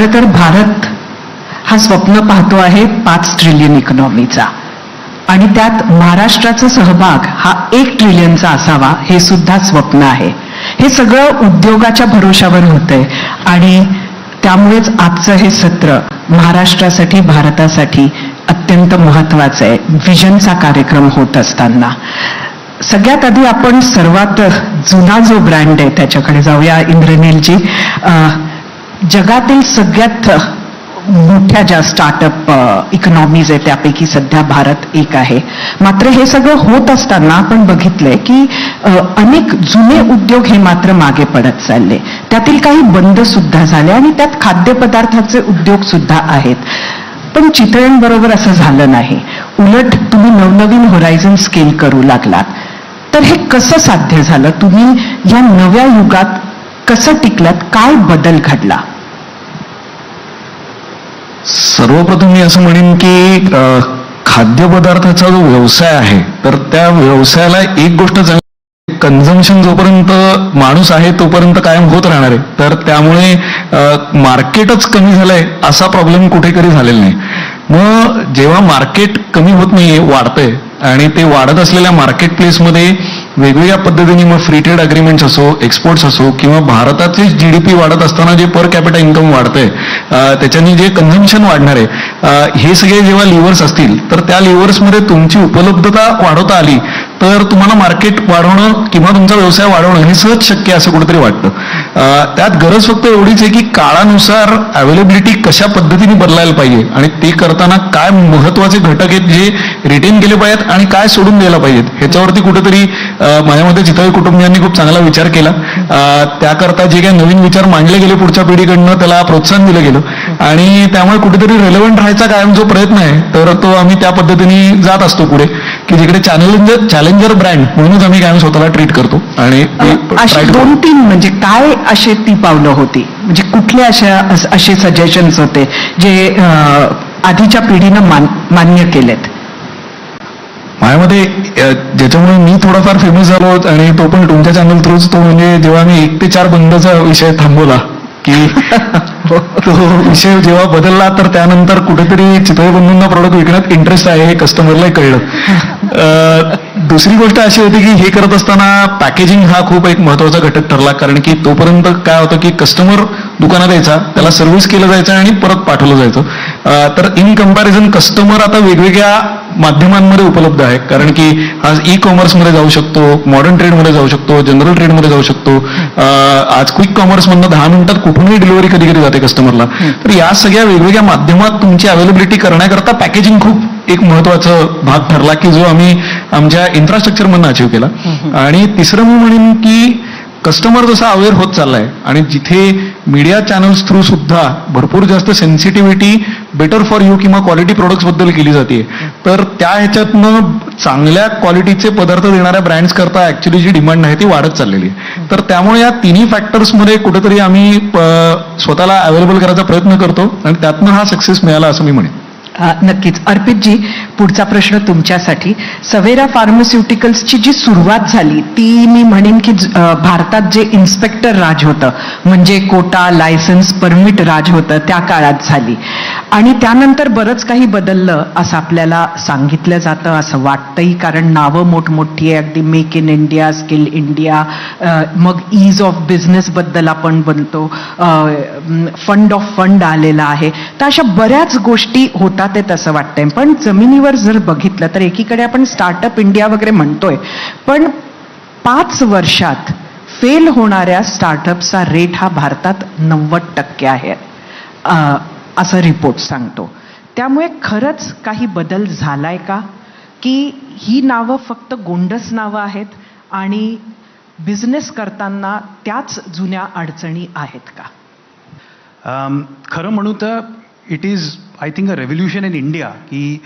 खरं तर भारत हा स्वप्न पाहतो आहे 5 ट्रिलियन इकॉनॉमीचा, आणि त्यात महाराष्ट्राचा सहभाग हा 1 ट्रिलियनचा असावा हे सुद्धा स्वप्न आहे. हे सगळं उद्योगाच्या भरोशावर होतंय आणि त्यामुळेच आजचं हे सत्र महाराष्ट्रासाठी, भारतासाठी अत्यंत महत्वाचं आहे. व्हिजनचा कार्यक्रम होत असताना सगळ्यात आधी आपण सर्वात जुना जो ब्रँड आहे त्याच्याकडे जाऊया. इंद्रनीलजी, जगातील सगळ्यात मोठ्या ज्या स्टार्टअप इकॉनॉमीज आहे त्यापैकी सध्या भारत एक आहे. मात्र हे सगळं होत असताना आपण बघितलंय की अनेक जुने उद्योग हे मात्र मागे पडत चालले. त्यातील काही बंद सुद्धा झाले आणि त्यात खाद्यपदार्थाचे उद्योग सुद्धा आहेत. पण चितळ्यांबरोबर असं झालं नाही. उलट तुम्ही नवनवीन होरायझन स्केल करू लागलात. तर हे कसं साध्य झालं? तुम्ही या नव्या युगात कसं टिकलात? काय बदल घडला? सर्वप्रथम मी असं म्हणेन की खाद्यपदार्थाचा जो व्यवसाय आहे तर त्या व्यवसायाला एक गोष्ट चांगली, कन्झम्पशन जोपर्यंत माणूस आहे तोपर्यंत कायम होत राहणार आहे. तर त्यामुळे मार्केटच कमी झालंय असा प्रॉब्लेम कुठेतरी झालेला नाही. मग जेव्हा मार्केट कमी होत नाहीये, वाढतंय, आणि ते वाढत असलेल्या मार्केट प्लेसमध्ये वेगवेगळ्या पद्धतीने मग फ्री ट्रेड अग्रीमेंट्स असो, एक्सपोर्ट्स असो, किंवा भारताचे GDP वाढत असताना जे पर कॅपिटा इन्कम वाढतंय त्याच्याने जे कन्झम्पशन वाढणार आहे, हे सगळे जेव्हा लिव्हर्स असतील तर त्या लिव्हर्समध्ये तुमची उपलब्धता वाढवता आली तर तुम्हाला मार्केट वाढवणं किंवा तुमचा व्यवसाय वाढवणं हे सहज शक्य असं कुठेतरी वाटतं. त्यात गरज फक्त एवढीच आहे की काळानुसार अवेलेबिलिटी कशा पद्धतीने बदलायला पाहिजे आणि ते करताना काय महत्वाचे घटक आहेत जे रिटेन केले पाहिजेत आणि काय सोडून द्यायला पाहिजेत ह्याच्यावरती कुठेतरी माझ्या मते चितळे कुटुंबियांनी खूप चांगला विचार केला. त्याकरता जे काही नवीन विचार मांडले गेले पुढच्या पिढीकडनं त्याला प्रोत्साहन दिलं गेलं आणि त्यामुळे कुठेतरी रेलेव्हंट राहायचा कायम जो प्रयत्न आहे तर तो आम्ही त्या पद्धतीने जात असतो पुढे, की जिकडे चॅलेंजर ब्रँड म्हणूनच आम्ही कायम स्वतःला ट्रीट करतो. आणि अशी 2-3 म्हणजे काय असे ती पावलं होती, म्हणजे कुठले असे सजेशन्स होते जे आधीच्या पिढीनं मान्य केलेत? माझ्यामध्ये ज्याच्यामुळे मी थोडाफार फेमस झालो आणि तो पण तुमच्या चॅनल थ्रूच, तो म्हणजे जेव्हा मी 1 ते 4 बंदचा विषय थांबवला की तो विषय जेव्हा बदलला तर त्यानंतर कुठेतरी चितळे बंधूंना प्रोडक्ट विकण्यात इंटरेस्ट आहे हे कस्टमरलाही कळलं. दुसरी गोष्ट अशी होती की हे करत असताना पॅकेजिंग हा खूप एक महत्वाचा घटक ठरला, कारण की तोपर्यंत काय होतं की कस्टमर दुकानात यायचा, त्याला सर्व्हिस केलं जायचं आणि परत पाठवलं जायचं. तर इन कंपॅरिझन कस्टमर आता वेगवेगळ्या माध्यमांमध्ये उपलब्ध आहे, कारण की आज ई-कॉमर्समध्ये जाऊ शकतो, मॉडर्न ट्रेडमध्ये जाऊ शकतो, जनरल ट्रेडमध्ये जाऊ शकतो. आज क्विक कॉमर्समधनं 10 मिनिटात कुठूनही डिलिव्हरी कधी कधी जाते कस्टमरला. तर या सगळ्या वेगवेगळ्या माध्यमात तुमची अवेलेबिलिटी करण्याकरता पॅकेजिंग खूप एक महत्वाचा भाग ठरला की जो आम्ही आमच्या इन्फ्रास्ट्रक्चरमधनं अचीव्ह केला. आणि तिसरं मी म्हणेन की कस्टमर जसा अवेअर होत चाललाय आणि जिथे मीडिया चॅनल्स थ्रू सुद्धा भरपूर जास्त सेन्सिटिव्हिटी बेटर फॉर यू किंवा क्वालिटी प्रोडक्ट्स बद्दल केली जाते, तर त्या ह्याच्यातनं चांगल्या क्वालिटीचे पदार्थ देणाऱ्या ब्रँड्स करता ऍक्च्युली जी डिमांड आहे ती वाढत चाललेली आहे. तर त्यामुळे या तिन्ही फॅक्टर्समध्ये कुठेतरी आम्ही स्वतःला अवेलेबल करायचा प्रयत्न करतो आणि त्यातनं हा सक्सेस मिळाला असं मी म्हणेन. नक्कीच. अर्पितजी, पुढचा प्रश्न तुमच्यासाठी. सवेरा फार्मास्युटिकल्सची जी सुरुवात झाली ती मी म्हणेन की भारतात जे इन्स्पेक्टर राज होतं, म्हणजे कोटा, लायसन्स, परमिट राज होतं, त्या काळात झाली आणि त्यानंतर बरंच काही बदललं असं आपल्याला सांगितलं जातं, असं वाटतंही, कारण नावं मोठमोठी आहे. अगदी make in India, skill India, मग ईज ऑफ बिझनेस बद्दल आपण बोलतो, फंड ऑफ फंड आलेला आहे. तर अशा बऱ्याच गोष्टी होतात ते तसं वाटतंय. पण जमिनीवर जर बघितलं तर एकीकडे आपण स्टार्टअप इंडिया वगैरे म्हणतोय, पण 5 वर्षात फेल होणाऱ्या स्टार्टअपचा रेट हा भारतात 90% आहे असं रिपोर्ट सांगतो. त्यामुळे खरंच काही बदल झालाय का, की ही नावं फक्त गोंडस नावं आहेत आणि बिझनेस करताना त्याच जुन्या अडचणी आहेत का? खरं म्हणू तर it is I think a revolution in India, की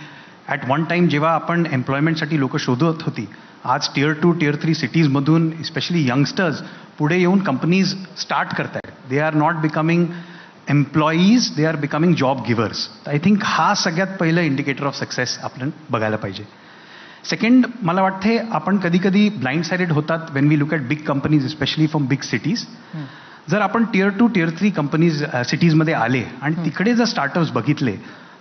ॲट वन टाईम जेव्हा आपण एम्प्लॉयमेंटसाठी लोक शोधत होती, आज Tier 2, Tier 3 सिटीजमधून स्पेशली यंगस्टर्स पुढे येऊन कंपनीज स्टार्ट करत आहेत. They are not becoming employees, they are becoming job givers. I think हा सगळ्यात पहिलं इंडिकेटर ऑफ सक्सेस आपण बघायला पाहिजे. सेकंड, मला वाटते आपण कधी कधी ब्लाइंड साइडेड होतात when we look at big companies, specially from big cities. जर आपण टियर 2 टियर 3 कंपनीज सिटीजमध्ये आले आणि तिकडे जर स्टार्टअप्स बघितले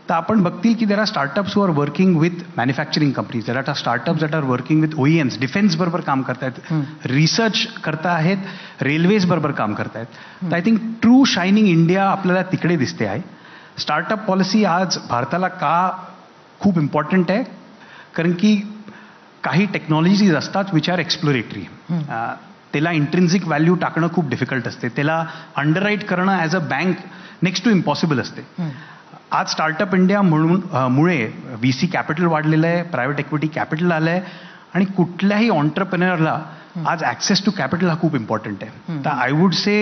तर आपण बघतील की there are startups who are working with manufacturing companies, there are startups that are working with OEMs, defence बरोबर काम करतायत, रिसर्च करतायत, रेल्वेज बरोबर काम करतायत. तर I think true shining India आपल्याला तिकडे दिसते आहे. स्टार्टअप पॉलिसी आज भारताला का खूप इम्पॉर्टंट आहे, कारण की काही टेक्नॉलॉजीज असतात विच आर एक्सप्लोरेटरी. त्याला इंट्रिन्सिक व्हॅल्यू टाकणं खूप डिफिकल्ट असते, त्याला अंडरराईट करणं as a bank next to impossible असते. आज स्टार्टअप इंडिया मुळे VC कॅपिटल वाढलेलं आहे, प्रायव्हेट इक्विटी कॅपिटल आलं आहे आणि कुठल्याही ऑन्टरप्रेनरला आज ॲक्सेस टू कॅपिटल हा खूप इम्पॉर्टंट आहे. तर आय वुड से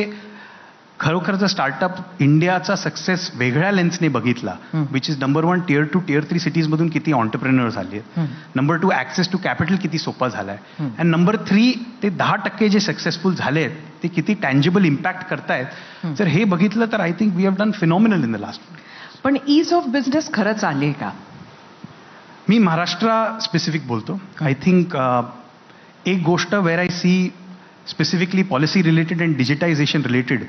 खरोखर जर स्टार्टअप इंडियाचा सक्सेस वेगळ्या लेन्सने बघितला, which is number 1 tier 2 tier 3 सिटीजमधून किती ऑन्टरप्रेनर्स आले आहेत, नंबर 2 ॲक्सेस टू कॅपिटल किती सोपा झाला आहे, अँड नंबर 3 ते 10% जे सक्सेसफुल झाले आहेत ते किती टँजिबल इम्पॅक्ट करतायत. जर हे बघितलं तर I think we have done phenomenal in the last. पण ईज ऑफ बिझनेस खरंच आले का? मी महाराष्ट्र स्पेसिफिक बोलतो. आय थिंक एक गोष्ट where I see specifically policy related and digitisation related,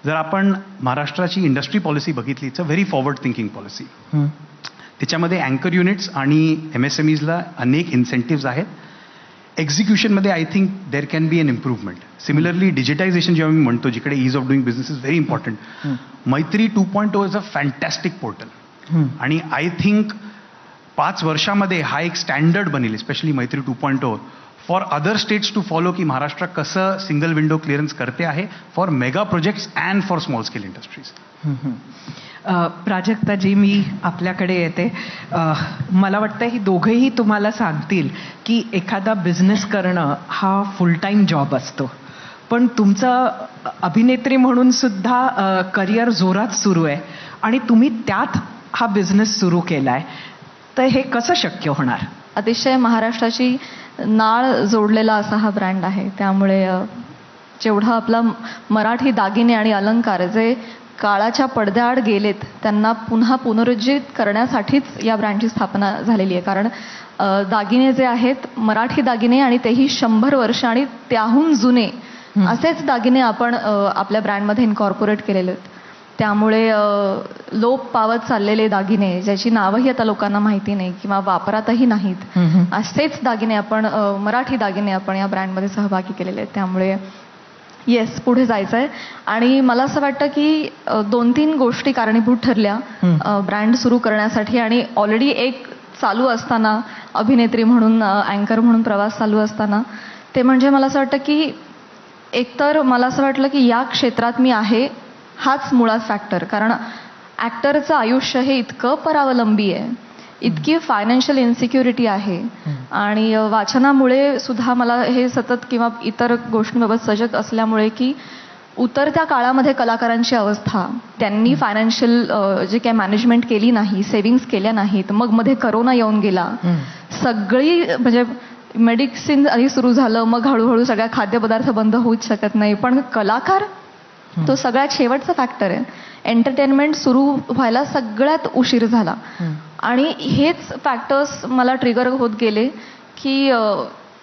जर आपण महाराष्ट्राची इंडस्ट्री पॉलिसी बघितली, it's a very forward thinking policy. त्याच्यामध्ये अँकर युनिट्स आणि MSMEsला अनेक इन्सेंटिव्ज आहेत. एक्झिक्युशनमध्ये I think there can be an improvement. Similarly digitisation जेव्हा मी म्हणतो, जिकडे ease of doing business is very important, Maitri 2.0 is a fantastic portal आणि आय थिंक 5 वर्षामध्ये हा एक स्टँडर्ड बनेल, specially Maitri 2.0 for other states to follow, की महाराष्ट्र कसं सिंगल विंडो क्लिअरन्स करते आहे for mega projects and for small scale industries. प्राजक्ताजी, मी आपल्याकडे येते. मला वाटतं ही दोघंही तुम्हाला सांगतील की एखादा बिझनेस करणं हा फुल टाईम जॉब असतो, पण तुमचं अभिनेत्री म्हणून सुद्धा करिअर जोरात सुरू आहे आणि तुम्ही त्यात हा बिझनेस सुरू केलाय, तर हे कसं शक्य होणार? अतिशय महाराष्ट्राची नाळ जोडलेला असा हा ब्रँड आहे, त्यामुळे जेवढा आपला मराठी दागिने आणि अलंकार जे काळाच्या पडद्याआड गेलेत त्यांना पुन्हा पुनरुज्जीवित करण्यासाठीच या ब्रँडची स्थापना झालेली आहे. कारण दागिने जे आहेत मराठी दागिने आणि तेही 100 वर्ष आणि त्याहून जुने असेच दागिने आपण आपल्या ब्रँडमध्ये इन्कॉर्पोरेट केलेले आहेत. त्यामुळे लोप पावत चाललेले दागिने ज्याची नावही आता लोकांना माहिती नाही किंवा वापरातही नाहीत, असेच दागिने आपण मराठी दागिने आपण या ब्रँडमध्ये सहभागी केलेले आहेत. त्यामुळे येस, पुढे जायचं आहे. आणि मला असं वाटतं की 2-3 गोष्टी कारणीभूत ठरल्या ब्रँड सुरू करण्यासाठी. आणि ऑलरेडी एक चालू असताना, अभिनेत्री म्हणून, अँकर म्हणून प्रवास चालू असताना, ते म्हणजे मला असं वाटतं की एकतर मला असं वाटलं की या क्षेत्रात मी आहे हाच मुळात फॅक्टर. कारण ॲक्टरचं आयुष्य हे इतकं परावलंबी आहे, इतकी फायनान्शियल इन्सिक्युरिटी आहे आणि वाचनामुळे सुद्धा मला हे सतत किंवा इतर गोष्टींबाबत सजग असल्यामुळे की उतरत्या काळामध्ये कलाकारांची अवस्था, त्यांनी फायनान्शियल जे काही मॅनेजमेंट केली नाही, सेव्हिंग्स केल्या नाहीत, मग मध्ये करोना येऊन गेला, सगळी म्हणजे मेडिसिन आधी सुरू झालं, मग हळूहळू सगळ्या खाद्यपदार्थ बंद होऊच शकत नाही, पण कलाकार तो सगळ्यात शेवटचा फॅक्टर आहे. एंटरटेनमेंट सुरू व्हायला सगळ्यात उशीर झाला आणि हेच फॅक्टर्स मला ट्रिगर होत गेले की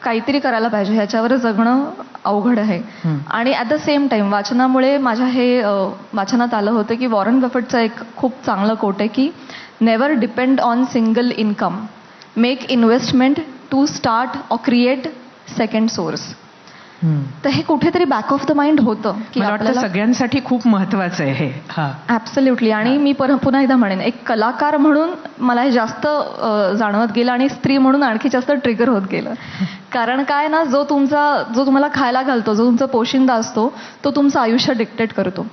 काहीतरी करायला पाहिजे, ह्याच्यावर जगणं अवघड आहे. आणि ॲट द सेम टाइम वाचनामुळे माझ्या हे वाचनात आलं होतं की वॉरन बफेटचं एक खूप चांगलं कोट आहे की never depend on single income, make investment to start or create second source. तर हे कुठेतरी बॅक ऑफ द माइंड होतं की आपल्याला सगळ्यांसाठी खूप महत्वाचं आहे हे. ऍब्सोल्युटली. आणि मी पुन्हा एकदा म्हणेन, एक कलाकार म्हणून मला हे जास्त जाणवत गेलं आणि स्त्री म्हणून आणखी जास्त ट्रिगर होत गेलं. कारण काय ना, जो तुम्हाला खायला घालतो, जो तुमचा पोशिंदा असतो, तो तुमचं आयुष्य डिक्टेट करतो.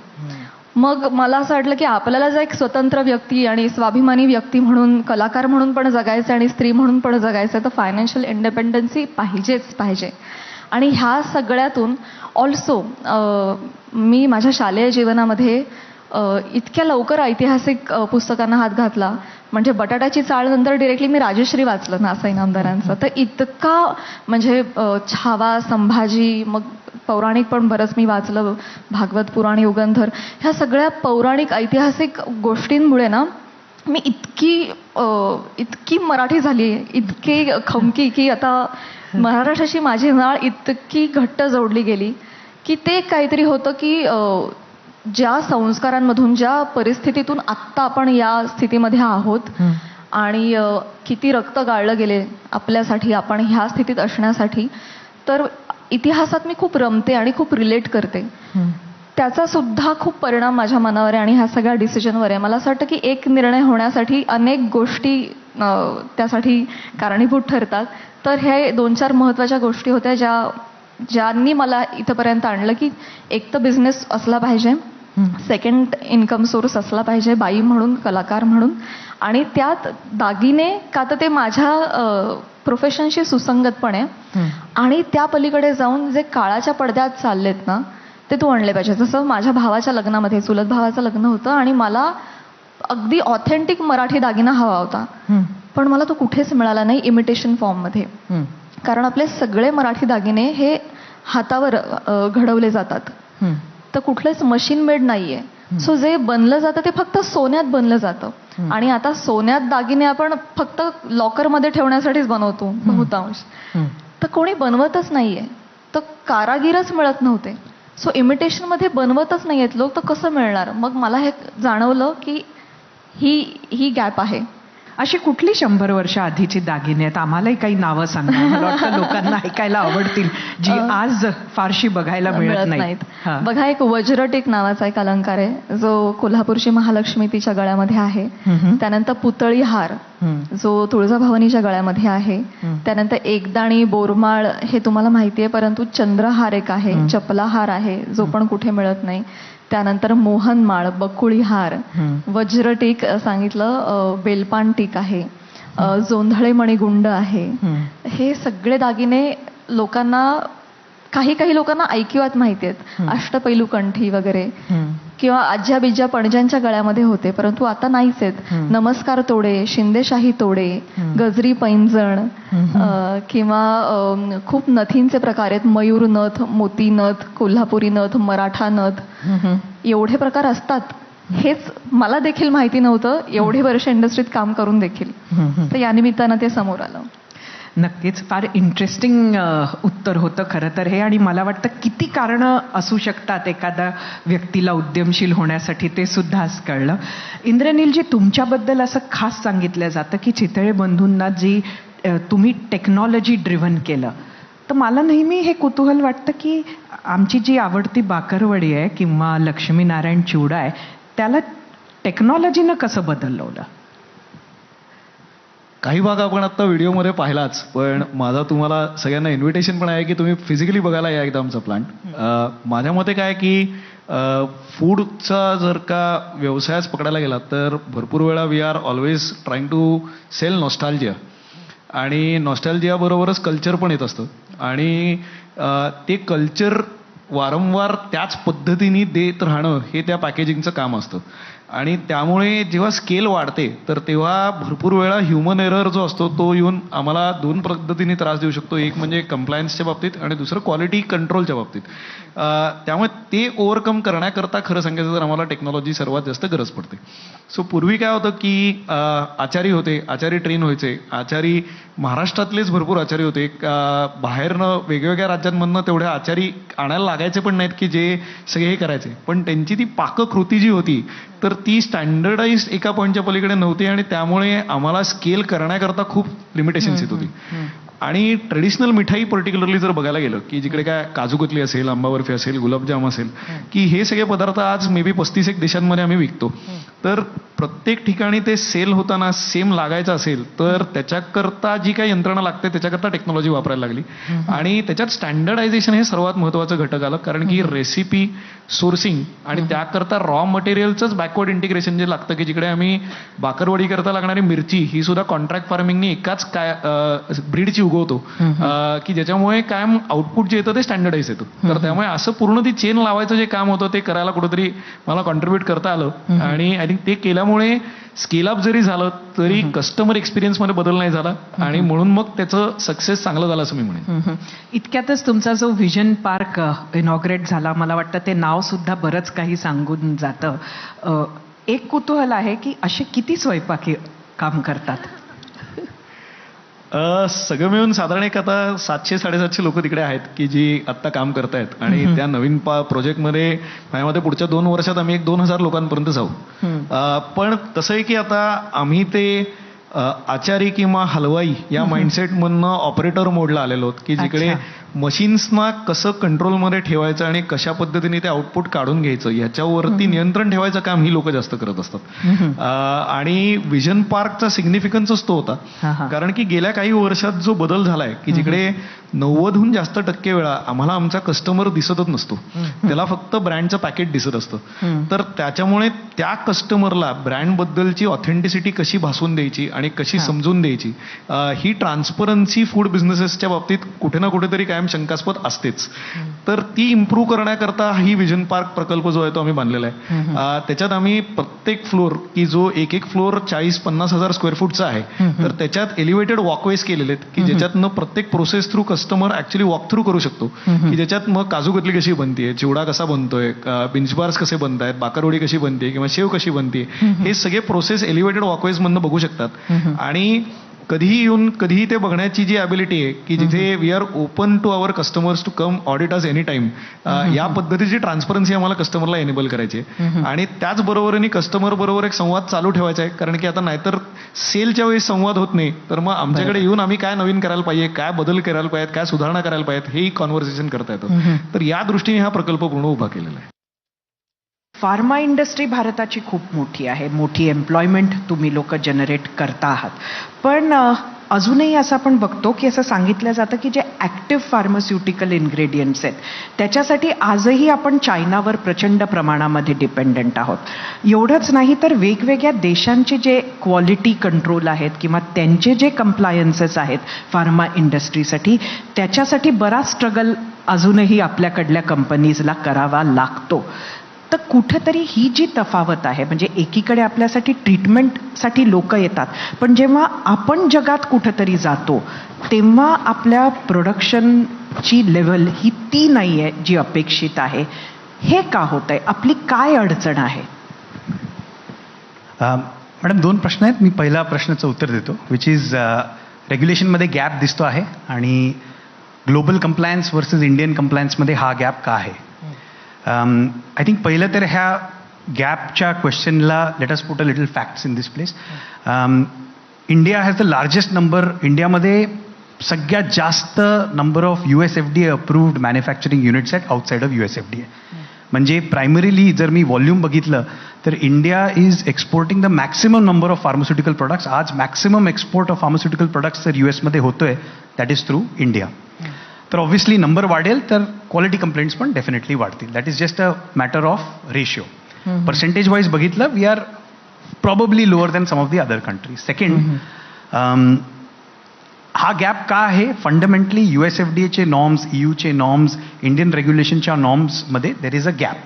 मग मला असं वाटलं की आपल्याला जर एक स्वतंत्र व्यक्ती आणि स्वाभिमानी व्यक्ती म्हणून, कलाकार म्हणून पण जगायचं आणि स्त्री म्हणून पण जगायचं, तर फायनान्शियल इंडिपेंडन्सी पाहिजेच पाहिजे. आणि ह्या सगळ्यातून ऑल्सो मी माझ्या शालेय जीवनामध्ये इतक्या लवकर ऐतिहासिक पुस्तकांना हात घातला. म्हणजे बटाट्याची चाळ नंतर डिरेक्टली मी राजश्री वाचलं नासा इनामदारांचं. तर इतका म्हणजे छावा, संभाजी, मग पौराणिक पण बरंच मी वाचलं, भागवत पुराण, युगंधर, ह्या सगळ्या पौराणिक ऐतिहासिक गोष्टींमुळे ना मी इतकी मराठी झाली, इतकी खमकी की आता महाराष्ट्राची माझी नाळ इतकी घट्ट जोडली गेली की ते काहीतरी होतं की ज्या संस्कारांमधून, ज्या परिस्थितीतून आत्ता आपण या स्थितीमध्ये आहोत आणि किती रक्त गाळलं गेले आपल्यासाठी, आपण ह्या स्थितीत असण्यासाठी, तर इतिहासात मी खूप रमते आणि खूप रिलेट करते. त्याचा सुद्धा खूप परिणाम माझ्या मनावर आहे आणि ह्या सगळ्या डिसिजनवर आहे. मला असं वाटतं की एक निर्णय होण्यासाठी अनेक गोष्टी त्यासाठी कारणीभूत ठरतात. तर हे 2-4 महत्त्वाच्या गोष्टी होत्या ज्यांनी मला इथंपर्यंत आणलं, की एक तर बिझनेस असला पाहिजे, सेकंड इन्कम सोर्स असला पाहिजे बाई म्हणून, कलाकार म्हणून, आणि त्यात दागिने का तर ते माझ्या प्रोफेशनशी सुसंगत पण आहे, आणि त्या पलीकडे जाऊन जे काळाच्या पडद्यात चाललेत ना ते तू आणले पाहिजे. जसं माझ्या भावाच्या लग्नामध्ये, चुलत भावाचं लग्न होतं आणि मला अगदी ऑथेंटिक मराठी दागिना हवा होता, पण मला तो कुठेच मिळाला नाही इमिटेशन फॉर्ममध्ये. कारण आपले सगळे मराठी दागिने हे हातावर घडवले जातात, तर कुठलेच मशीन मेड नाहीये. सो जे बनलं जातं ते फक्त सोन्यात बनलं जातं, आणि आता सोन्यात दागिने आपण फक्त लॉकरमध्ये ठेवण्यासाठीच बनवतो बहुतांश, तर कोणी बनवतच नाहीये, तर कारागीरच मिळत नव्हते. सो इमिटेशनमध्ये बनवतच नाहीयेत लोक, तर कसं मिळणार? मग मला हे जाणवलं की ही गॅप आहे. अशी कुठली 100 वर्ष आधीची दागिने आहेत? आम्हालाही काही नावं सांगा, मला वाटतं लोकांना ऐकायला आवडतील, जी आज फारशी बघायला मिळत नाहीत. हां. बघा, एक वज्रटीक नावाचा एक अलंकार आहे जो कोल्हापूरची महालक्ष्मी तिच्या गळ्यामध्ये आहे. त्यानंतर पुतळी हार जो तुळजाभवानीच्या गळ्यामध्ये आहे. त्यानंतर एकदाणी बोरमाळ हे तुम्हाला माहिती आहे, परंतु चंद्रहार एक आहे, चपला हार आहे जो पण कुठे मिळत नाही. त्यानंतर मोहनमाळ, बकुळी हार, वज्रटीक सांगितलं, बेलपान टीक आहे, जोंधळे मणिगुंड आहे. हे सगळे दागिने लोकांना, काही लोकांना ऐकिवात माहिती आहेत, अष्टपैलू कंठी वगैरे, किंवा आज्या बिज्या पणज्यांच्या गळ्यामध्ये होते, परंतु आता नाहीच आहेत. नमस्कार तोडे, शिंदेशाही तोडे, गजरी पैंजण, किंवा खूप नथींचे प्रकार आहेत, मयूर नथ, मोती नथ, कोल्हापुरी नथ, मराठा नथ, एवढे प्रकार असतात. हेच मला देखील माहिती नव्हतं, एवढे वर्ष इंडस्ट्रीत काम करून देखील. तर या निमित्तानं ते समोर आलं. नक्कीच फार इंटरेस्टिंग उत्तर होतं खरं तर हे, आणि मला वाटतं किती कारणं असू शकतात एखाद्या व्यक्तीला उद्यमशील होण्यासाठी ते सुद्धा आज कळलं. इंद्रनीलजी, तुमच्याबद्दल असं खास सांगितलं जातं की चितळे बंधूंना जी तुम्ही टेक्नॉलॉजी ड्रिव्हन केलं, तर मला नेहमी हे कुतूहल वाटतं की आमची जी आवडती बाकरवडी आहे किंवा लक्ष्मीनारायण चिवडा आहे, त्याला टेक्नॉलॉजीनं कसं बदलवलं? काही भाग आपण आता व्हिडिओमध्ये पाहिलाच, पण माझा तुम्हाला सगळ्यांना इन्व्हिटेशन पण आहे की तुम्ही फिजिकली बघायला या एकदा आमचा प्लांट. माझ्या मते काय की फूडचा जर का व्यवसायच पकडायला गेला तर भरपूर वेळा we are always trying to sell nostalgia, आणि नॉस्टॅल्जिया बरोबरच कल्चर पण येत असतं, आणि ते कल्चर वारंवार त्याच पद्धतीने देत राहणं हे त्या पॅकेजिंगचं काम असतं. आणि त्यामुळे जेव्हा स्केल वाढते तर तेव्हा भरपूर वेळा ह्युमन एरर जो असतो तो येऊन आम्हाला 2 पद्धतीने त्रास देऊ शकतो. एक म्हणजे कम्प्लायन्सच्या बाबतीत आणि दुसरं क्वालिटी कंट्रोलच्या बाबतीत. त्यामुळे ते ओव्हरकम करण्याकरता खरं सांगायचं तर आम्हाला टेक्नॉलॉजी सर्वात जास्त गरज पडते. सो पूर्वी काय होतं की आचारी होते, आचारी ट्रेन व्हायचे, आचारी महाराष्ट्रातलेच भरपूर आचारी होते, बाहेरनं वेगवेगळ्या राज्यांमधनं तेवढे आचारी आणायला लागायचे पण नाहीत की जे सगळे हे करायचे, पण त्यांची ती पाककृती जी होती तर ती स्टँडर्डाइज एका पॉईंटच्या पलीकडे नव्हती, आणि त्यामुळे आम्हाला स्केल करण्याकरता खूप लिमिटेशन्स येत होती. आणि ट्रेडिशनल मिठाई पर्टिक्युलरली जर बघायला गेलं की जिकडे काय काजू कतली असेल, आंबा बर्फी असेल, गुलाबजाम असेल, की हे सगळे पदार्थ आज मे बी 35 देशांमध्ये आम्ही विकतो. तर प्रत्येक ठिकाणी ते सेल होताना सेम लागायचं असेल तर त्याच्याकरता जी काही यंत्रणा लागते त्याच्याकरता टेक्नॉलॉजी वापरायला लागली, आणि त्याच्यात स्टँडर्डायझेशन हे सर्वात महत्त्वाचं घटक आलं. कारण की रेसिपी सोर्सिंग आणि त्याकरता रॉ मटेरियलचंच बॅकवर्ड इंटिग्रेशन जे लागतं, की जिकडे आम्ही बाकरवडी करता लागणारी मिरची ही सुद्धा कॉन्ट्रॅक्ट फार्मिंगनी एकाच ब्रीडची उगवतो, की ज्याच्यामुळे कायम आउटपुट जे येतं ते स्टँडर्डाइज येतं. तर त्यामुळे असं पूर्ण ती चेन लावायचं जे काम होतं ते करायला कुठेतरी मला कॉन्ट्रीब्युट करता आलं, आणि आय थिंक ते केल्यामुळे स्केल अप जरी झालं तरी कस्टमर एक्सपिरियन्समध्ये बदल नाही झाला, आणि म्हणून मग त्याचं सक्सेस चांगलं झालं असं मी म्हणेन. इतक्यातच तुमचा जो व्हिजन पार्क इनॉग्रेट झाला, मला वाटतं ते नाव सुद्धा बरंच काही सांगून जातं. एक कुतूहल आहे की असे किती स्वयंपाकी काम करतात? सगळं मिळून साधारण एक आता 700-750 लोक तिकडे आहेत की जी आत्ता काम करतायत आणि त्या नवीन प्रोजेक्टमध्ये माझ्यामध्ये पुढच्या 2 वर्षात आम्ही एक 2000 लोकांपर्यंत जाऊ. पण कसं आहे की आता आम्ही ते आचारी किंवा हलवाई या माइंडसेट मधनं ऑपरेटर मोडला आलेलो आहोत की जिकडे मशीन्सना कसं कंट्रोलमध्ये ठेवायचं आणि कशा पद्धतीने ते आउटपुट काढून घ्यायचं ह्याच्यावरती नियंत्रण ठेवायचं काम ही लोक जास्त करत असतात. आणि विजन पार्कचा सिग्निफिकन्सच तो होता कारण की गेल्या काही वर्षात जो बदल झालाय की जिकडे 90हून जास्त टक्के वेळा आम्हाला आमचा कस्टमर दिसतच नसतो, त्याला फक्त ब्रँडचं पॅकेट दिसत असतं. तर त्याच्यामुळे त्या कस्टमरला ब्रँडबद्दलची ऑथेंटिसिटी कशी भासून द्यायची आणि कशी समजून द्यायची ही ट्रान्सपरन्सी फूड बिझनेसेसच्या बाबतीत कुठे ना कुठेतरी कायम शंकास्पद असतेच. तर ती इम्प्रूव्ह करण्याकरता ही विजन पार्क प्रकल्प जो आहे तो आम्ही बांधलेला आहे. त्याच्यात आम्ही प्रत्येक फ्लोअर की जो एक फ्लोअर 40-50 हजार स्क्वेअर फूटचा आहे तर त्याच्यात एलिव्हेटेड वॉकवेज केलेले आहेत की ज्याच्यातनं प्रत्येक process through customer actually walk through करू शकतो की ज्याच्यात मग काजू कतली कशी बनतेय, चिवडा कसा बनतोय, बिंच बार्स कसे बनतायत, बाकरवडी कशी बनते किंवा शेव कशी बनते, हे सगळे प्रोसेस एलिव्हेटेड वॉकवेज मधनं बघू शकतात. आणि कधीही येऊन कधीही ते बघण्याची जी ॲबिलिटी आहे की जिथे we are open to our customers to come audit us any time, या पद्धतीची ट्रान्सपरन्सी आम्हाला कस्टमरला एनेबल करायची आहे. आणि त्याचबरोबरीने कस्टमर बरोबर एक संवाद चालू ठेवायचा आहे कारण की आता नाहीतर सेलच्या वेळी संवाद होत नाही तर मग आमच्याकडे येऊन आम्ही काय नवीन करायला पाहिजे, काय बदल करायला पाहिजेत, काय सुधारणा करायला पाहिजेत हेही कॉन्व्हर्सेशन करता येतं. तर या दृष्टीने हा प्रकल्प पूर्ण उभा केलेला आहे. फार्मा इंडस्ट्री भारताची खूप मोठी आहे, मोठी एम्प्लॉयमेंट तुम्ही लोक जनरेट करता आहात. पण अजूनही असं आपण बघतो की असं सांगितलं जातं की जे ॲक्टिव्ह फार्मास्युटिकल इन्ग्रेडियंट्स आहेत त्याच्यासाठी आजही आपण चायनावर प्रचंड प्रमाणामध्ये डिपेंडंट आहोत. एवढंच नाही तर वेगवेगळ्या देशांचे जे क्वालिटी कंट्रोल आहेत किंवा त्यांचे जे कंप्लायन्सेस आहेत फार्मा इंडस्ट्रीसाठी त्याच्यासाठी बराच स्ट्रगल अजूनही आपल्याकडल्या कंपनीजला करावा लागतो. तर कुठेतरी ही जी तफावत आहे म्हणजे एकीकडे आपल्यासाठी ट्रीटमेंटसाठी लोक येतात पण जेव्हा आपण जगात कुठेतरी जातो तेव्हा आपल्या प्रोडक्शनची लेवल ही ती नाही आहे जी अपेक्षित आहे. हे का होत आहे, आपली काय अडचण आहे? मॅडम 2 प्रश्न आहेत. मी पहिला प्रश्नाचं उत्तर देतो विच इज रेग्युलेशनमध्ये गॅप दिसतो आहे आणि ग्लोबल कंप्लायन्स वर्सेस इंडियन कंप्लायन्समध्ये हा गॅप का आहे. आय थिंक पहिलं तर ह्या गॅपच्या क्वेश्चनला let us put a little facts in this place. India has the largest number, इंडियामध्ये सगळ्यात जास्त number of USFDA approved manufacturing units आहेत आउटसाइड ऑफ USFDA. म्हणजे प्रायमरीली जर मी व्हॉल्यूम बघितलं तर India is exporting the maximum number of pharmaceutical products. आज maximum export of pharmaceutical products जर US मध्ये होतोय दॅट इज थ्रू इंडिया. तर ऑब्व्हियसली नंबर वाढेल तर क्वालिटी कंप्लेंट्स पण डेफिनेटली वाढतील. That is just a matter of ratio. Percentage wise बघितलं we are probably lower than some of the other countries. Second, हा गॅप का आहे? फंडामेंटली USFDAचे नॉर्म्स, EUचे नॉर्म्स, इंडियन रेग्युलेशनच्या नॉर्म्समध्ये देर इज अ गॅप.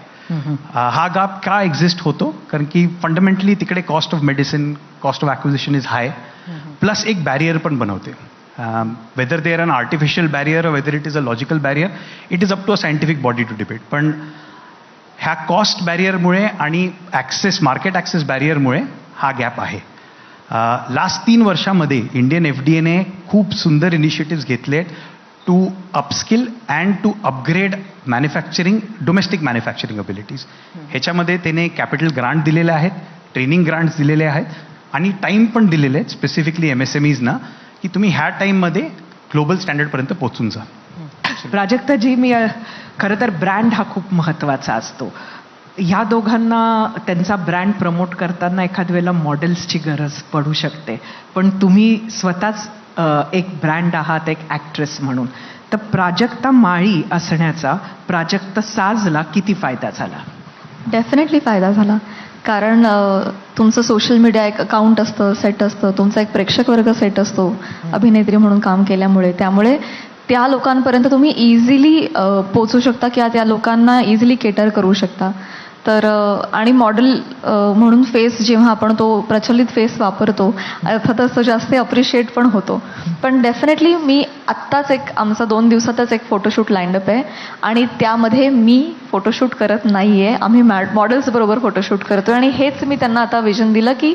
हा गॅप का एक्झिस्ट होतो? कारण की फंडामेंटली तिकडे cost of medicine, cost of acquisition is high, plus एक बॅरियर पण बनवते. whether they are an artificial barrier or whether it is a logical barrier, it is up to a scientific body to debate. पण ह्या cost बॅरियरमुळे आणि market access बॅरियरमुळे हा gap आहे. Last 3 वर्षामध्ये Indian FDAने खूप सुंदर इनिशिएटिव्स घेतले to upskill and to upgrade manufacturing, domestic manufacturing abilities. ह्याच्यामध्ये त्याने कॅपिटल ग्रांट दिलेले आहेत, ट्रेनिंग ग्रांट्स दिलेले आहेत आणि टाईम पण दिलेले आहेत स्पेसिफिकली MSMEsना की तुम्ही ह्या टाईममध्ये ग्लोबल स्टँडर्डपर्यंत पोहोचून जा. प्राजक्ताजी, मी खरं तर ब्रँड हा खूप महत्त्वाचा असतो. ह्या दोघांना त्यांचा ब्रँड प्रमोट करताना एखाद वेळेला मॉडेल्सची गरज पडू शकते, पण तुम्ही स्वतःच एक ब्रँड आहात, एक ॲक्ट्रेस म्हणून. तर प्राजक्ता माळी असण्याचा प्राजक्त साजला किती फायदा झाला? डेफिनेटली फायदा झाला. कारण तुमचं सोशल मीडिया एक अकाउंट असतं, सेट असतं, तुमचा एक प्रेक्षक वर्ग सेट असतो अभिनेत्री म्हणून काम केल्यामुळे. त्यामुळे त्या लोकांपर्यंत तुम्ही इझिली पोचू शकता किंवा त्या लोकांना इझिली केटर करू शकता. तर आणि मॉडेल म्हणून फेस जेव्हा आपण तो प्रचलित फेस वापरतो अर्थातच तो जास्त अप्रिशिएट पण होतो. पण डेफिनेटली मी आत्ताच आमचा 2 दिवसातच एक फोटोशूट लाईनअप आहे आणि त्यामध्ये मी फोटोशूट करत नाही आहे, आम्ही मॉडेल्स बरोबर फोटोशूट करतोय. आणि हेच मी त्यांना आता विजन दिलं की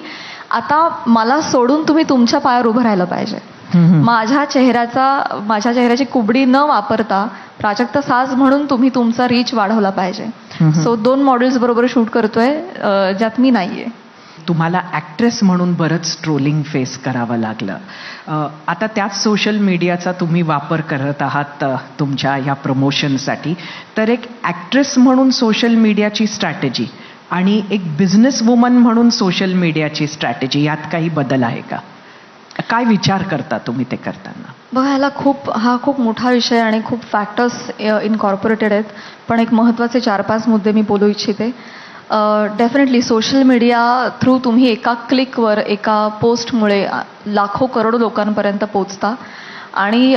आता मला सोडून तुम्ही तुमच्या पायावर उभं राहायला पाहिजे. माझ्या चेहऱ्याची कुबडी न वापरता प्राजक्त साज म्हणून तुम्ही तुमचा रीच वाढवला पाहिजे. सो 2 मॉडेल्स बरोबर शूट करतोय ज्यात मी नाहीये. तुम्हाला ॲक्ट्रेस म्हणून बरंच ट्रोलिंग फेस करावं लागलं. आता त्याच सोशल मीडियाचा तुम्ही वापर करत आहात तुमच्या ह्या प्रमोशनसाठी. तर एक ॲक्ट्रेस म्हणून सोशल मीडियाची स्ट्रॅटेजी आणि एक बिझनेस वुमन म्हणून सोशल मीडियाची स्ट्रॅटेजी यात काही बदल आहे का? काय विचार करता तुम्ही ते करताना? बघा, हा खूप मोठा विषय आणि खूप फॅक्टर्स इनकॉर्पोरेटेड आहेत. पण एक महत्त्वाचे 4-5 मुद्दे मी बोलू इच्छिते. डेफिनेटली सोशल मीडिया थ्रू तुम्ही एका क्लिकवर, एका पोस्टमुळे लाखो करोडो लोकांपर्यंत पोचता. आणि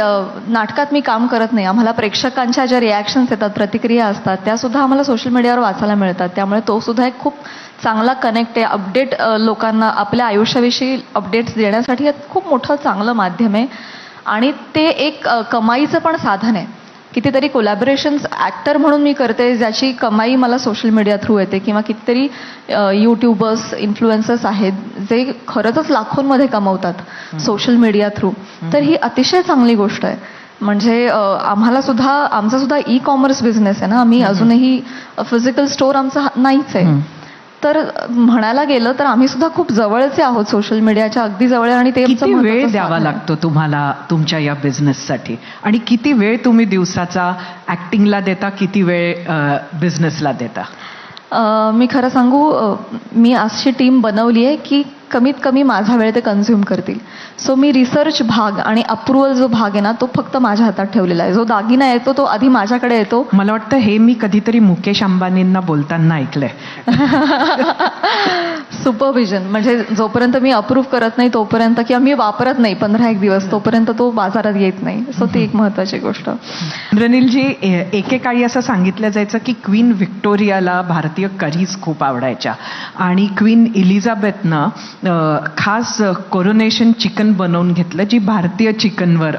नाटकात मी काम करत नाही, आम्हाला प्रेक्षकांच्या ज्या रिॲक्शन्स येतात, प्रतिक्रिया असतात, त्यासुद्धा आम्हाला सोशल मीडियावर वाचायला मिळतात. त्यामुळे तो सुद्धा एक खूप चांगला कनेक्ट आहे. अपडेट लोकांना आपल्या आयुष्याविषयी अपडेट्स देण्यासाठी हे खूप मोठं चांगलं माध्यम आहे. आणि ते एक कमाईचं पण साधन आहे. कितीतरी कोलॅबोरेशन्स ॲक्टर म्हणून मी करते ज्याची कमाई मला सोशल मीडिया थ्रू येते, किंवा कितीतरी यूट्यूबर्स, इन्फ्लुएन्सर्स आहेत जे खरंच लाखोंमध्ये कमवतात सोशल मीडिया थ्रू. तर ही अतिशय चांगली गोष्ट आहे. म्हणजे आमचा सुद्धा ई-कॉमर्स बिझनेस आहे ना. आम्ही अजूनही फिजिकल स्टोअर आमचा नाहीच आहे. तर म्हणायला गेलं तर आम्ही सुद्धा खूप जवळचे आहोत सोशल मीडियाच्या, अगदी जवळ. आणि ते किती वेळ द्यावा लागतो तुम्हाला तुमच्या या बिझनेससाठी? आणि किती वेळ तुम्ही दिवसाचा ॲक्टिंगला देता, किती वेळ बिझनेसला देता? मी खरं सांगू, मी अशी टीम बनवली आहे की कमीत कमी माझा वेळ ते कन्झ्युम करतील. सो मी रिसर्च भाग आणि अप्रुव्हल जो भाग आहे ना, तो फक्त माझ्या हातात ठेवलेला आहे. जो दागिना येतो तो आधी माझ्याकडे येतो. मला वाटतं हे मी कधीतरी मुकेश अंबानींना बोलताना ऐकलंय. सुपरविजन म्हणजे जोपर्यंत मी अप्रूव्ह करत नाही तोपर्यंत, किंवा मी वापरत नाही 15-1 दिवस, तोपर्यंत तो बाजारात येत नाही. सो ती एक महत्त्वाची गोष्ट. रणीलजी, एकेकाळी असं सांगितलं जायचं की क्वीन व्हिक्टोरियाला भारतीय करीज खूप आवडायच्या आणि क्वीन इलिझाबेथनं खास कोरोनेशन चिकन बनवून घेतलं, जी भारतीय चिकनवर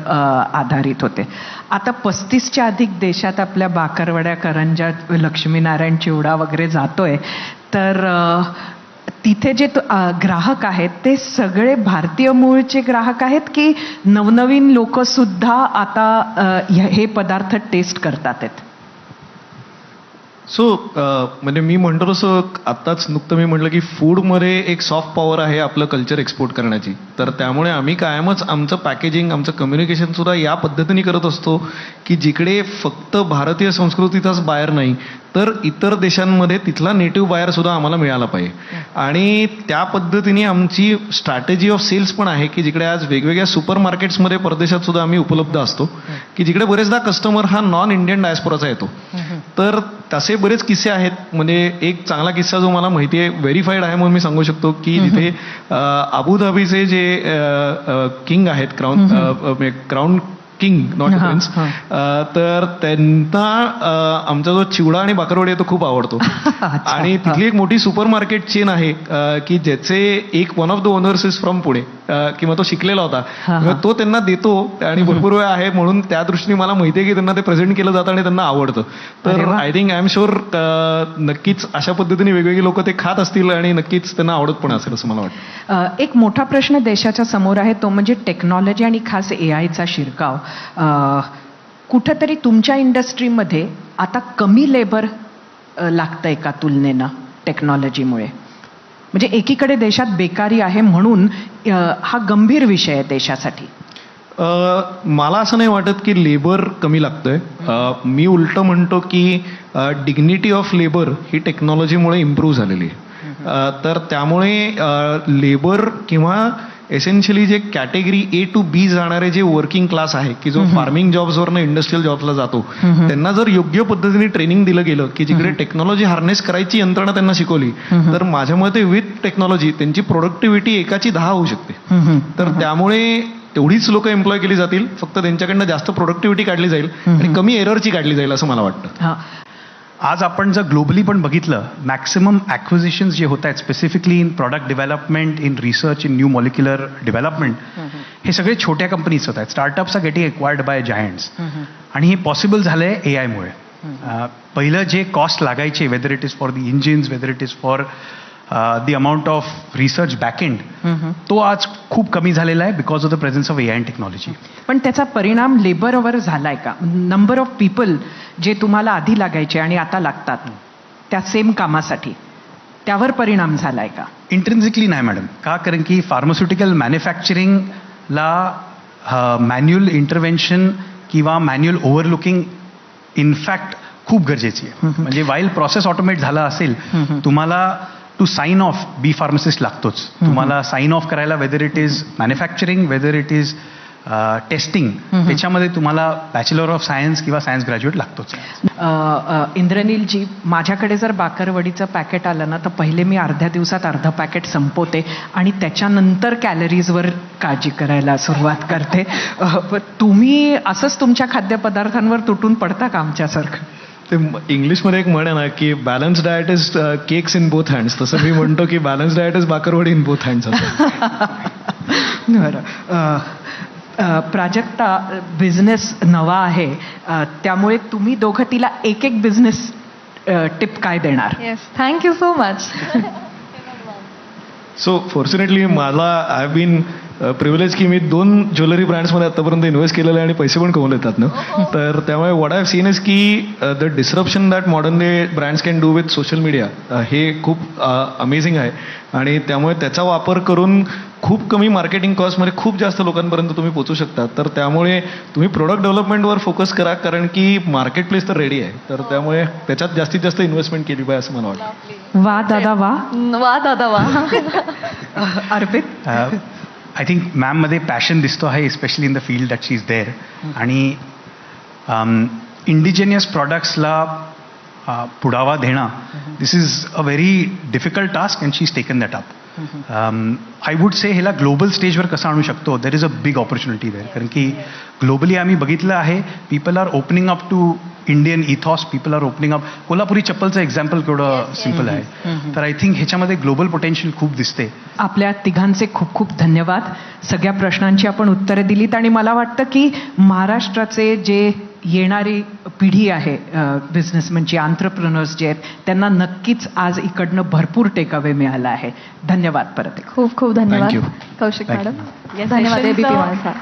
आधारित होते. आता 35च्या अधिक देशात आपल्या बाकरवड्या, करंजा, लक्ष्मीनारायण चिवडा वगैरे जातोय. तर तिथे जे ग्राहक आहेत ते सगळे भारतीय मूळचे ग्राहक आहेत की नवनवीन लोक सुद्धा आता हे पदार्थ टेस्ट करतात आहेत? सो म्हणजे मी म्हणतो तसं आत्ताच नुकतं मी म्हटलं की फूडमध्ये एक सॉफ्ट पॉवर आहे आपलं कल्चर एक्सपोर्ट करण्याची. तर त्यामुळे आम्ही कायमच आमचं पॅकेजिंग, आमचं कम्युनिकेशन सुद्धा या पद्धतीने करत असतो की जिकडे फक्त भारतीय संस्कृतीचाच बायर नाही तर इतर देशांमध्ये तिथला नेटिव्ह बायर सुद्धा आम्हाला मिळाला पाहिजे. आणि त्या पद्धतीने आमची स्ट्रॅटेजी ऑफ सेल्स पण आहे की जिकडे आज वेगवेगळ्या सुपर मार्केट्समध्ये परदेशात सुद्धा आम्ही उपलब्ध असतो की जिकडे बरेचदा कस्टमर हा नॉन इंडियन डायस्पोराचा येतो. तर तसे बरेच किस्से आहेत. म्हणजे एक चांगला किस्सा जो मला माहिती आहे, व्हेरीफाईड आहे म्हणून मी सांगू शकतो की जिथे अबुधाबीचे जे किंग आहेत, क्राऊन किंग, नॉट प्रिन्स, तर त्यांना आमचा जो चिवडा आणि बाकरवडी आहे तो खूप आवडतो. आणि तिथली एक मोठी सुपर मार्केट चेन आहे की ज्याचे one of the owners is from Pune, किंवा तो शिकलेला होता. तो त्यांना देतो आणि भरपूर वेळ आहे म्हणून त्या दृष्टीने मला माहिती आहे की त्यांना ते प्रेझेंट केलं जातं आणि त्यांना आवडतं. तर I think I am sure नक्कीच अशा पद्धतीने वेगवेगळी लोक ते खात असतील आणि नक्कीच त्यांना आवडत पण असेल असं मला वाटतं. एक मोठा प्रश्न देशाच्या समोर आहे तो म्हणजे टेक्नॉलॉजी आणि खास एआयचा शिरकाव. कुठंतरी तुमच्या इंडस्ट्रीमध्ये आता कमी लेबर लागतंय का तुलनेनं टेक्नॉलॉजीमुळे? म्हणजे एकीकडे देशात बेकारी आहे म्हणून हा गंभीर विषय आहे देशासाठी. मला असं नाही वाटत की लेबर कमी लागतंय. मी उलटं म्हणतो की डिग्निटी ऑफ लेबर ही टेक्नॉलॉजीमुळे इम्प्रूव्ह झालेली आहे. तर त्यामुळे लेबर किंवा एसेन्शियली जे कॅटेगरी A to B जाणारे जे वर्किंग क्लास आहे की जो फार्मिंग जॉब्सवरनं इंडस्ट्रियल जॉब्सला जातो, त्यांना जर योग्य पद्धतीने ट्रेनिंग दिलं गेलं की जिकडे टेक्नॉलॉजी हार्नेस करायची यंत्रणा त्यांना शिकवली तर माझ्या मते विथ टेक्नॉलॉजी त्यांची प्रोडक्टिव्हिटी एकाची 10 होऊ शकते. तर त्यामुळे तेवढीच लोक एम्प्लॉय केली जातील, फक्त त्यांच्याकडनं जास्त प्रोडक्टिव्हिटी काढली जाईल आणि कमी एररची काढली जाईल असं मला वाटतं. आज आपण जर ग्लोबली पण बघितलं, मॅक्सिमम ॲक्विजिशन्स जे होत आहेत specifically in product development, in research, in new molecular development, हे सगळे छोट्या कंपनीज होत आहेत. Startups are getting acquired by giants. आणि हे पॉसिबल झालं आहे एआयमुळे. पहिलं जे कॉस्ट लागायचे, weather it is for the engines, weather it is for the amount of research backend तो आज खूप कमी झालेला आहे because of the presence of AI and technology. पण त्याचा परिणाम लेबरवर झालाय का? नंबर ऑफ पीपल जे तुम्हाला आधी लागायचे आणि आता लागतात त्या सेम कामासाठी, त्यावर परिणाम झालाय का? इंट्रिन्सिकली नाही मॅडम. का? कारण की फार्मास्युटिकल मॅन्युफॅक्चरिंगला मॅन्युअल इंटरव्हेन्शन किंवा मॅन्युअल ओव्हरलुकिंग इनफॅक्ट खूप गरजेची आहे. म्हणजे वाईल प्रोसेस ऑटोमेट झाला असेल, तुम्हाला to sign off be pharmacist लागतोच. तुम्हाला साइन ऑफ करायला whether it is manufacturing, whether it is testing, त्याच्यामध्ये तुम्हाला बॅचलर ऑफ सायन्स किंवा सायन्स ग्रॅज्युएट लागतोच. इंद्रनीलजी, माझ्याकडे जर बाकरवडीचं पॅकेट आलं ना, तर पहिले मी अर्ध्या दिवसात अर्ध पॅकेट संपवते आणि त्याच्यानंतर कॅलरीजवर काळजी करायला सुरुवात करते. पण तुम्ही असंच तुमच्या खाद्यपदार्थांवर तुटून पडता का आमच्यासारखं? ते इंग्लिशमध्ये एक म्हण आहे ना की balance diet is cakes in both hands, तसं मी म्हणतो की balance diet is bakarwadi in both hands. बरं. प्राजक्ता, बिझनेस नवा आहे, त्यामुळे तुम्ही दोघं तिला एक एक बिझनेस टिप काय देणार? Yes, thank you so much. So fortunately मला आय हॅव बीन प्रिव्हिलेज की मी 2 ज्वेलरी ब्रँड्समध्ये आतापर्यंत इन्व्हेस्ट केलेले आहे आणि पैसे पण कमवले येतात ना. तर त्यामुळे what I have seen is की the disruption that modern day brands can do with social media हे खूप अमेझिंग आहे. आणि त्यामुळे त्याचा वापर करून खूप कमी मार्केटिंग कॉस्टमध्ये खूप जास्त लोकांपर्यंत तुम्ही पोहोचू शकता. तर त्यामुळे तुम्ही प्रोडक्ट डेव्हलपमेंटवर फोकस करा, कारण की मार्केट प्लेस तर रेडी आहे. तर त्यामुळे त्याच्यात जास्तीत जास्त इन्व्हेस्टमेंट केली पाहिजे असं मला वाटतं. वा दादा वा. वा दादा वा. अर्पित, आय थिंक मॅममध्ये पॅशन दिसतो आहे, specially in the field that she is there. आणि इंडिजिनियस प्रॉडक्ट्सला पुढावा देणं, this is a very difficult task and she is taken that up. I would say ह्याला ग्लोबल स्टेजवर कसं आणू शकतो, there is a big opportunity there. कारण की ग्लोबली आम्ही बघितलं आहे, people are opening up to Indian ethos, people are opening up. Kolhapuri चप्पलचं example केवढं सिम्पल आहे. तर आय थिंक ह्याच्यामध्ये ग्लोबल पोटेन्शियल खूप दिसते. आपल्या तिघांचे खूप खूप धन्यवाद. सगळ्या प्रश्नांची आपण उत्तरे दिलीत आणि मला वाटतं की महाराष्ट्राचे जे येणारी पिढी आहे, बिझनेसमॅनची, एंटरप्रेन्योर्स जे आहेत, त्यांना नक्कीच आज इकडनं भरपूर टेकअवे मिळाला आहे. धन्यवाद परत एकदा. खूप खूप धन्यवाद Thank you. Kaushik Thank you. Madam. धन्यवाद ABP माझा.